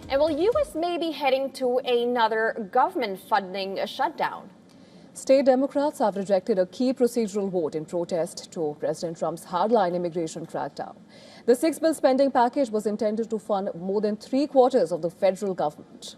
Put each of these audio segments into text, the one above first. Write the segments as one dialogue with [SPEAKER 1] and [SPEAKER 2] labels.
[SPEAKER 1] And will U.S. may be heading to another government funding shutdown?
[SPEAKER 2] State Democrats have rejected a key procedural vote in protest to President Trump's hardline immigration crackdown. The six-bill spending package was intended to fund more than three-quarters of the federal government.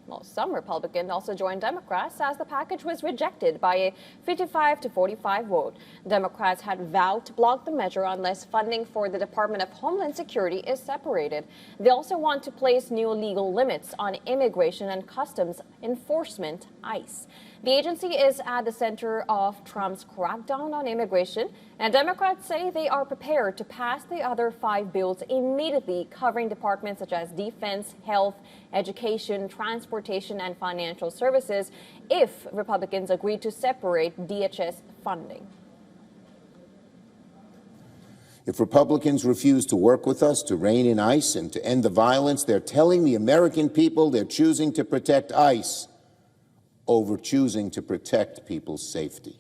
[SPEAKER 1] Well, some Republicans also joined Democrats as the package was rejected by a 55-45 vote. Democrats had vowed to block the measure unless funding for the Department of Homeland Security is separated. They also want to place new legal limits on Immigration and Customs Enforcement, ICE. The agency is at the center of Trump's crackdown on immigration, and Democrats say they are prepared to pass the other 5 bills immediately, covering departments such as defense, health, education, transportation, and financial services, if Republicans agree to separate DHS funding.
[SPEAKER 3] If Republicans refuse to work with us to rein in ICE and to end the violence, they're telling the American people they're choosing to protect ICE over choosing to protect people's safety.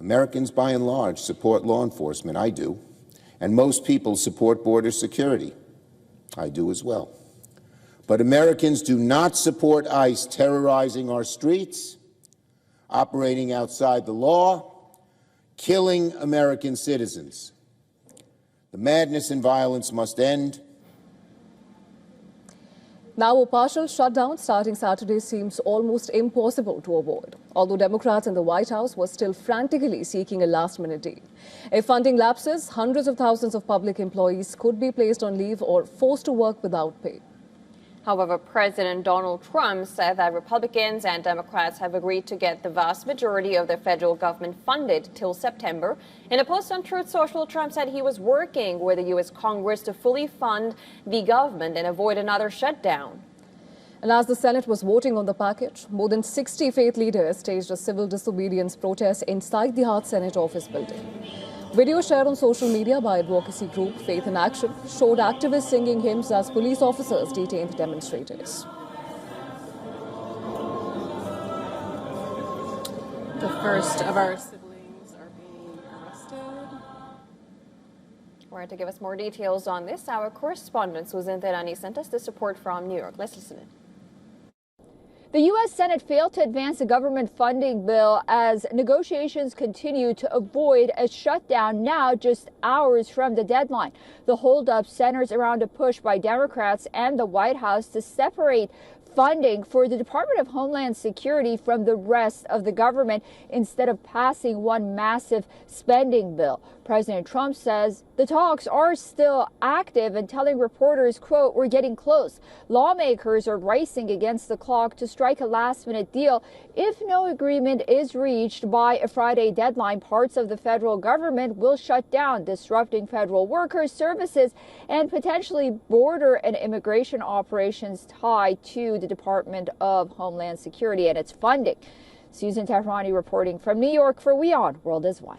[SPEAKER 3] Americans, by and large, support law enforcement. I do. And most people support border security. I do as well. But Americans do not support ICE terrorizing our streets, operating outside the law, killing American citizens. The madness and violence must end.
[SPEAKER 2] Now, a partial shutdown starting Saturday seems almost impossible to avoid, although Democrats in the White House were still frantically seeking a last-minute deal. If funding lapses, hundreds of thousands of public employees could be placed on leave or forced to work without pay.
[SPEAKER 1] However, President Donald Trump said that Republicans and Democrats have agreed to get the vast majority of the federal government funded till September. In a post on Truth Social, Trump said he was working with the U.S. Congress to fully fund the government and avoid another shutdown.
[SPEAKER 2] And as the Senate was voting on the package, more than 60 faith leaders staged a civil disobedience protest inside the House Senate office building. Video shared on social media by advocacy group Faith in Action showed activists singing hymns as police officers detained demonstrators.
[SPEAKER 4] The first of our siblings are being arrested.
[SPEAKER 1] Right, to give us more details on this, our correspondent Susan Terani sent us this report from New York. Let's listen in.
[SPEAKER 5] The U.S. Senate failed to advance a government funding bill as negotiations continue to avoid a shutdown now just hours from the deadline. The holdup centers around a push by Democrats and the White House to separate funding for the Department of Homeland Security from the rest of the government instead of passing one massive spending bill. President Trump says the talks are still active and telling reporters, quote, "We're getting close. Lawmakers are racing against the clock to strike a last-minute deal. If no agreement is reached by a Friday deadline, parts of the federal government will shut down, disrupting federal workers, services, and potentially border and immigration operations tied to the Department of Homeland Security and its funding." Susan Tehrani reporting from New York for WION World is One.